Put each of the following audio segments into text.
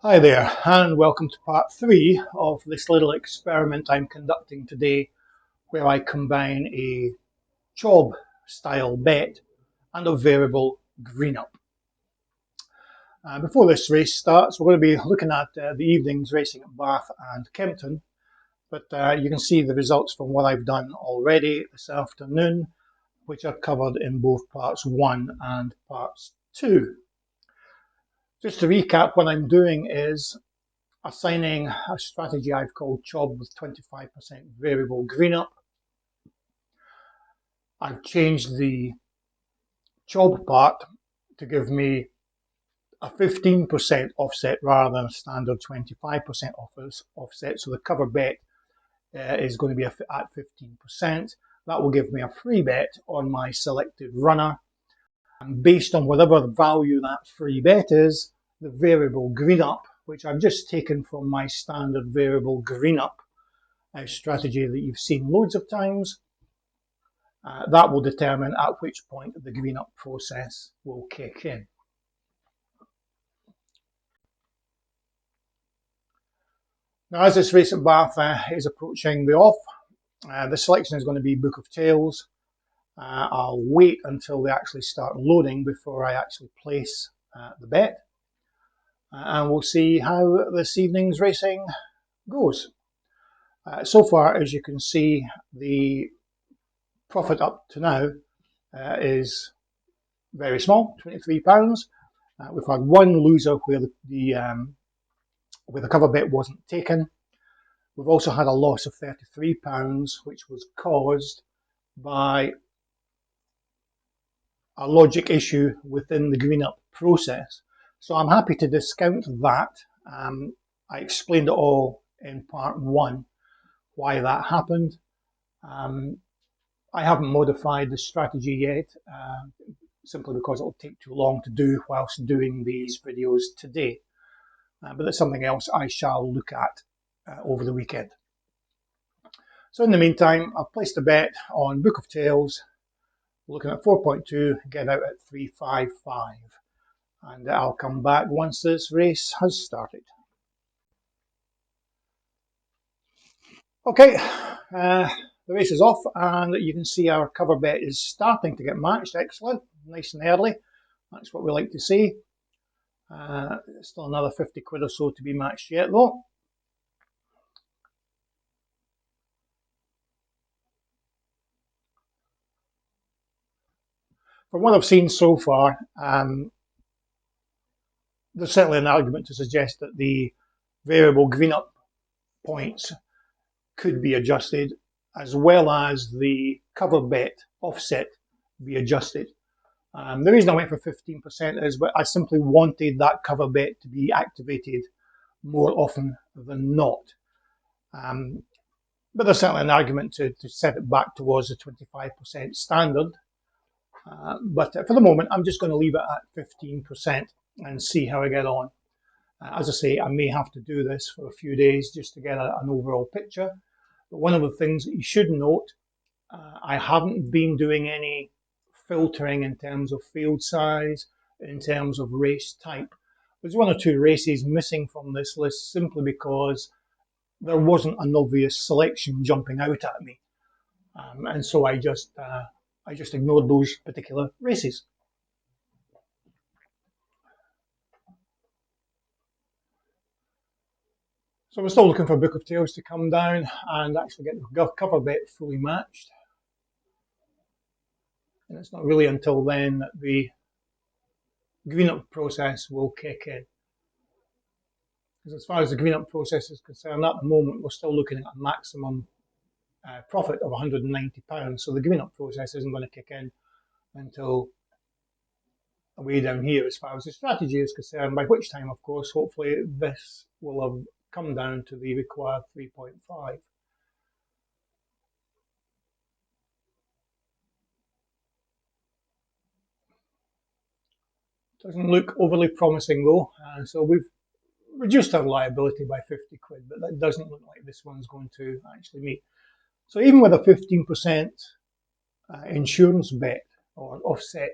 Hi there, and welcome to part 3 of this little experiment I'm conducting today where I combine a CHOB style bet and a variable green up. Before this race starts, we're going to be looking at the evening's racing at Bath and Kempton, but you can see the results from what I've done already this afternoon, which I've covered in both parts 1 and parts 2. Just to recap, what I'm doing is assigning a strategy I've called CHOB with 25% variable green up. I've changed the CHOB part to give me a 15% offset rather than a standard 25% offset. So the cover bet is going to be at 15%. That will give me a free bet on my selected runner. And based on whatever value that free bet is, the variable green up, which I've just taken from my standard variable green up strategy that you've seen loads of times, that will determine at which point the green up process will kick in. Now, as this race at Bath is approaching the off, the selection is going to be Book of Tails. I'll wait until they actually start loading before I actually place the bet. And we'll see how this evening's racing goes. So far, as you can see, the profit up to now is very small, £23. We've had one loser where the cover bet wasn't taken. We've also had a loss of £33, which was caused by a logic issue within the green up process. So I'm happy to discount that. I explained it all in part 1, why that happened. I haven't modified the strategy yet, simply because it'll take too long to do whilst doing these videos today. But that's something else I shall look at over the weekend. So in the meantime, I've placed a bet on Book of Tails, looking at 4.2, get out at 355. And I'll come back once this race has started. Okay, the race is off and you can see our cover bet is starting to get matched. Excellent, nice and early. That's what we like to see. Still another 50 quid or so to be matched yet though. From what I've seen so far, there's certainly an argument to suggest that the variable green up points could be adjusted, as well as the cover bet offset be adjusted. The reason I went for 15% is I simply wanted that cover bet to be activated more often than not. But there's certainly an argument to set it back towards the 25% standard. But for the moment, I'm just going to leave it at 15% and see how I get on. As I say, I may have to do this for a few days just to get an overall picture. But one of the things that you should note, I haven't been doing any filtering in terms of field size, in terms of race type. There's one or two races missing from this list simply because there wasn't an obvious selection jumping out at me. And so I just ignored those particular races. So we're still looking for Book of Tails to come down and actually get the cover bet fully matched. And it's not really until then that the green up process will kick in. Because as far as the green up process is concerned, at the moment we're still looking at a maximum profit of £190. So the green up process isn't going to kick in until way down here as far as the strategy is concerned, by which time, of course, hopefully this will have come down to the required 3.5. Doesn't look overly promising though, so we've reduced our liability by 50 quid, but that doesn't look like this one's going to actually meet. So even with a 15% insurance bet or offset,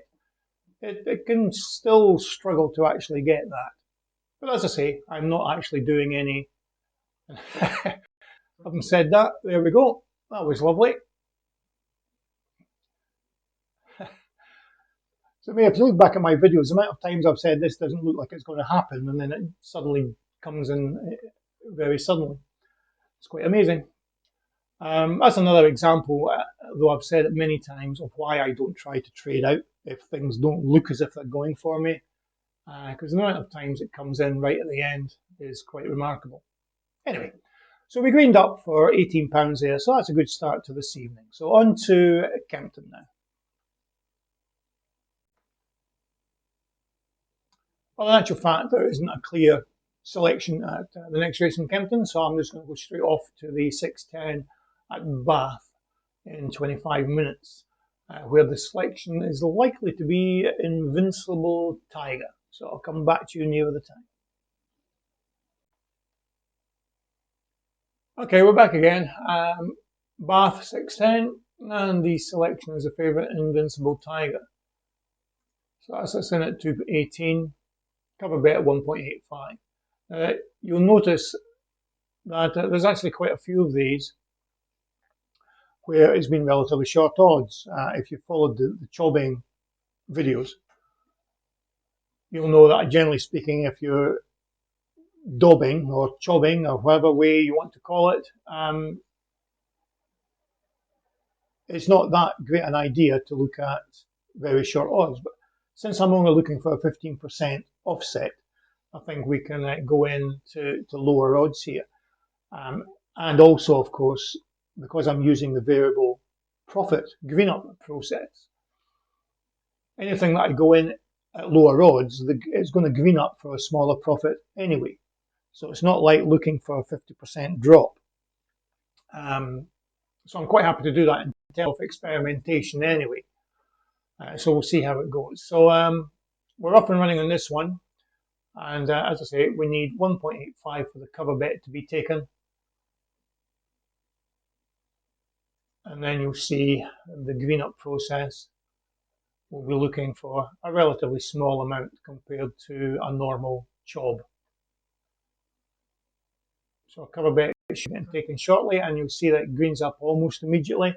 it can still struggle to actually get that. But as I say, I'm not actually doing any. Having said that, there we go. That was lovely. So if you look back at my videos, the amount of times I've said this doesn't look like it's going to happen, and then it suddenly comes in very suddenly. It's quite amazing. That's another example, though I've said it many times, of why I don't try to trade out if things don't look as if they're going for me, because the amount of times it comes in right at the end is quite remarkable. Anyway, so we greened up for £18 there, so that's a good start to this evening. So on to Kempton now. Well, in actual fact, there isn't a clear selection at the next race in Kempton, so I'm just going to go straight off to the 6:10 at Bath in 25 minutes, where the selection is likely to be Invincible Tiger. So I'll come back to you nearer the time. Okay, we're back again. Bath 6:10, and the selection is a favourite, Invincible Tiger. So that's us in at 2.18. Cover bet at 1.85. You'll notice that there's actually quite a few of these where it's been relatively short odds. If you followed the chobbing videos, you'll know that generally speaking, if you're dobbing or chobbing or whatever way you want to call it, it's not that great an idea to look at very short odds. But since I'm only looking for a 15% offset, I think we can go in to lower odds here. And also, of course, because I'm using the variable profit green up process, anything that I go in at lower odds, it's going to green up for a smaller profit anyway. So it's not like looking for a 50% drop. So I'm quite happy to do that in terms of experimentation anyway. So we'll see how it goes. So we're up and running on this one. And as I say, we need 1.85 for the cover bet to be taken. And then you'll see the green up process. We'll be looking for a relatively small amount compared to a normal CHOB. So a cover bet should be taken shortly, and you'll see that it greens up almost immediately.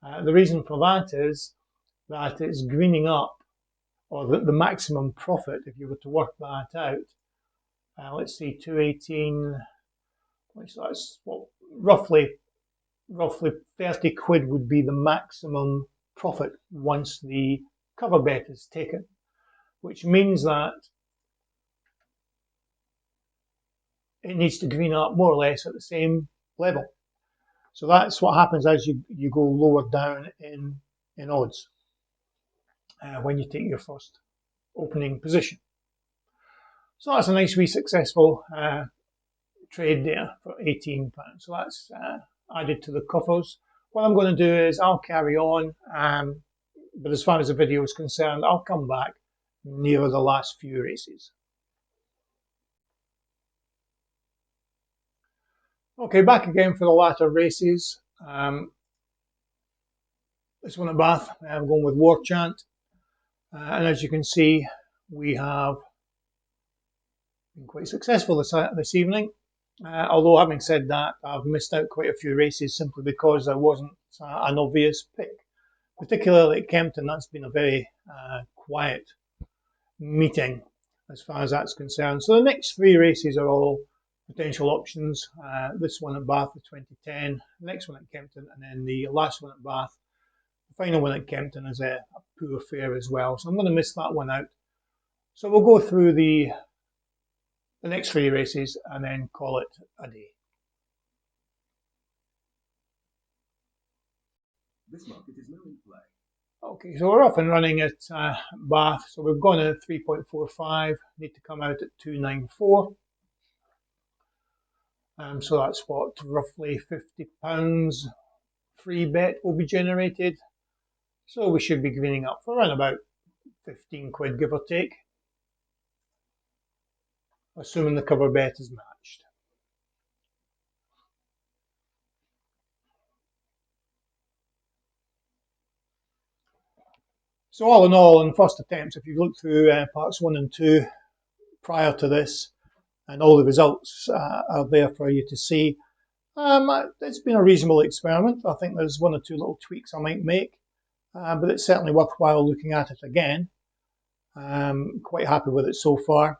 The reason for that is that it's greening up, or the maximum profit, if you were to work that out. Let's see, 218, so that's what, roughly 30 quid would be the maximum profit once the cover bet is taken, which means that it needs to green up more or less at the same level. So that's what happens as you go lower down in odds when you take your first opening position. So that's a nice wee successful trade there for £18. So that's added to the coffers. What I'm going to do is I'll carry on, but as far as the video is concerned, I'll come back near the last few races. Okay, back again for the latter races. This one at Bath, I'm going with War Chant. And as you can see, we have been quite successful this evening. Although having said that, I've missed out quite a few races simply because there wasn't an obvious pick. Particularly at Kempton, that's been a very quiet meeting as far as that's concerned. So the next three races are all potential options. This one at Bath, the 2010, the next one at Kempton, and then the last one at Bath. The final one at Kempton is a poor fare as well, so I'm going to miss that one out. So we'll go through the next three races and then call it a day. This market is now in play. Okay, so we're up and running at Bath. So we've gone in at 3.45, need to come out at 294. So that's what, roughly £50 free bet will be generated. So we should be greening up for around about 15 quid, give or take, assuming the cover bet is matched. So all in all, in first attempts, if you look through parts 1 and 2 prior to this, and all the results are there for you to see. It's been a reasonable experiment. I think there's one or two little tweaks I might make, but it's certainly worthwhile looking at it again. Quite happy with it so far.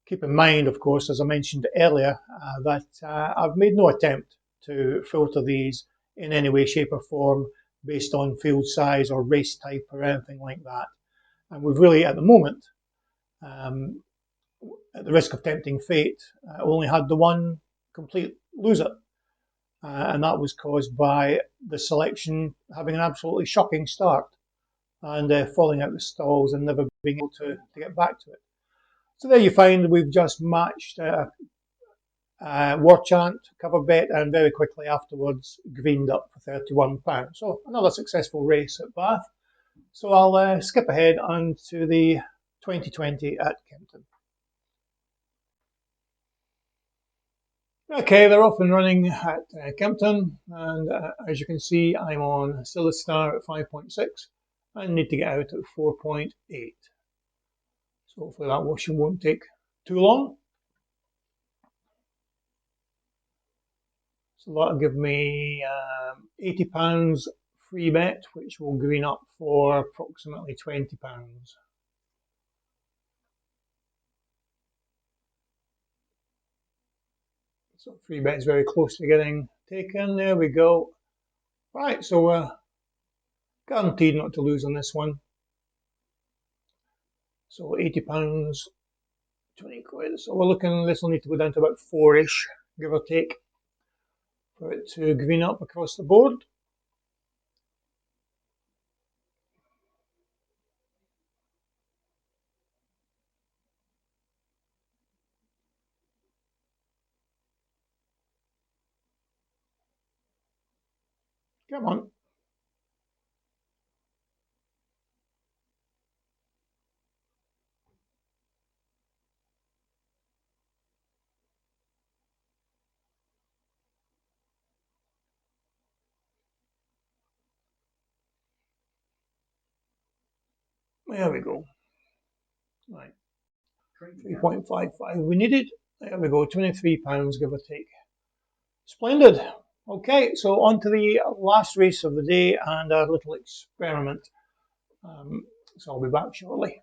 Keep in mind, of course, as I mentioned earlier, that I've made no attempt to filter these in any way, shape or form based on field size or race type or anything like that. And we've really, at the moment, at the risk of tempting fate, only had the one complete loser. And that was caused by the selection having an absolutely shocking start and falling out the stalls and never being able to get back to it. So there you find we've just matched War Chant, cover bet, and very quickly afterwards greened up for £31. So another successful race at Bath. So I'll skip ahead onto the 2020 at Kempton. Okay, they're off and running at Kempton, and as you can see, I'm on still a star at 5.6 and need to get out at 4.8. So hopefully that washing won't take too long. So that'll give me £80 free bet, which will green up for approximately £20. So free bet is very close to getting taken. There we go. Right, so guaranteed not to lose on this one. So £80, 20 quid. So we're looking, this will need to go down to about 4-ish, give or take, for it to green up across the board. Come on. There we go. Right. 3.55 we needed. There we go, £23, give or take. Splendid. Okay, so on to the last race of the day and our little experiment. So I'll be back shortly.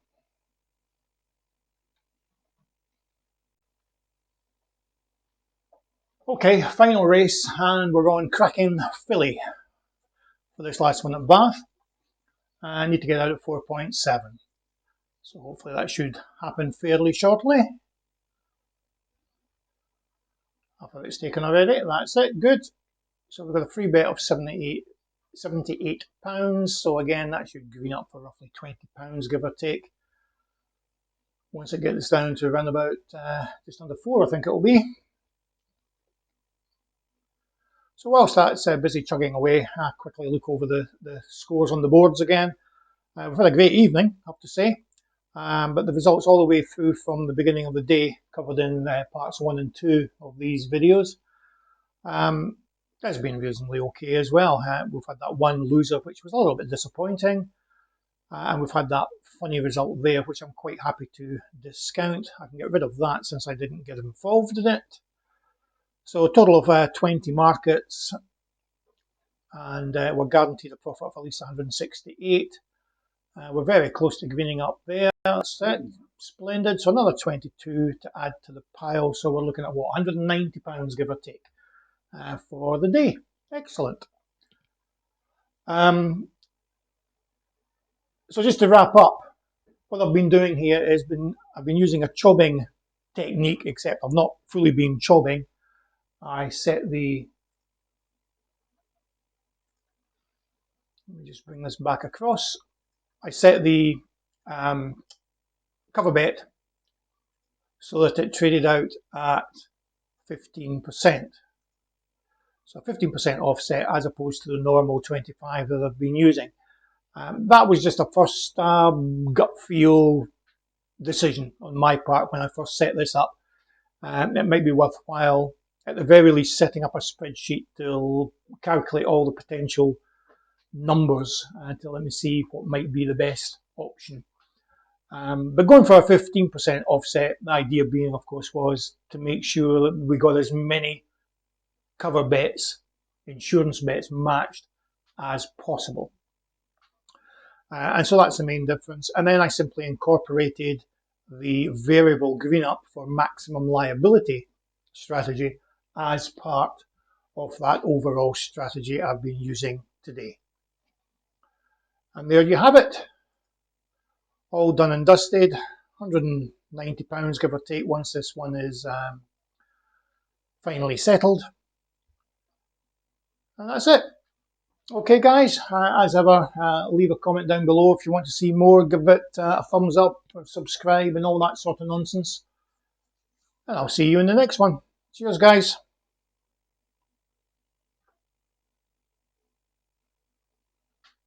Okay, final race, and we're on Cracking Filly for this last one at Bath. I need to get out at 4.7. So hopefully that should happen fairly shortly. I thought it's taken already. That's it. Good. So we've got a free bet of £78. So again, that should green up for roughly £20, give or take. Once it gets down to around about just under 4, I think it will be. So whilst that's busy chugging away, I quickly look over the scores on the boards again. We've had a great evening, I have to say. But the results all the way through from the beginning of the day covered in parts 1 and 2 of these videos. Has been reasonably okay as well. We've had that one loser, which was a little bit disappointing. And we've had that funny result there, which I'm quite happy to discount. I can get rid of that since I didn't get involved in it. So a total of 20 markets, and we're guaranteed a profit of at least 168. We're very close to greening up there. That's it. Splendid. So another 22 to add to the pile. So we're looking at what, £190, give or take, for the day. Excellent. So just to wrap up, what I've been doing here is I've been using a chobbing technique, except I've not fully been chobbing. I set the, let me just bring this back across. I set the cover bet so that it traded out at 15%. So 15% offset as opposed to the normal 25 that I've been using. That was just a first gut feel decision on my part when I first set this up. It might be worthwhile at the very least setting up a spreadsheet to calculate all the potential numbers to let me see what might be the best option But going for a 15% offset, the idea being, of course, was to make sure that we got as many cover bets, insurance bets matched as possible. And so that's the main difference. And then I simply incorporated the variable green up for maximum liability strategy as part of that overall strategy I've been using today. And there you have it. All done and dusted. £190 give or take once this one is finally settled. And that's it. Okay guys, as ever, leave a comment down below if you want to see more. Give it a thumbs up, subscribe and all that sort of nonsense. And I'll see you in the next one. Cheers guys.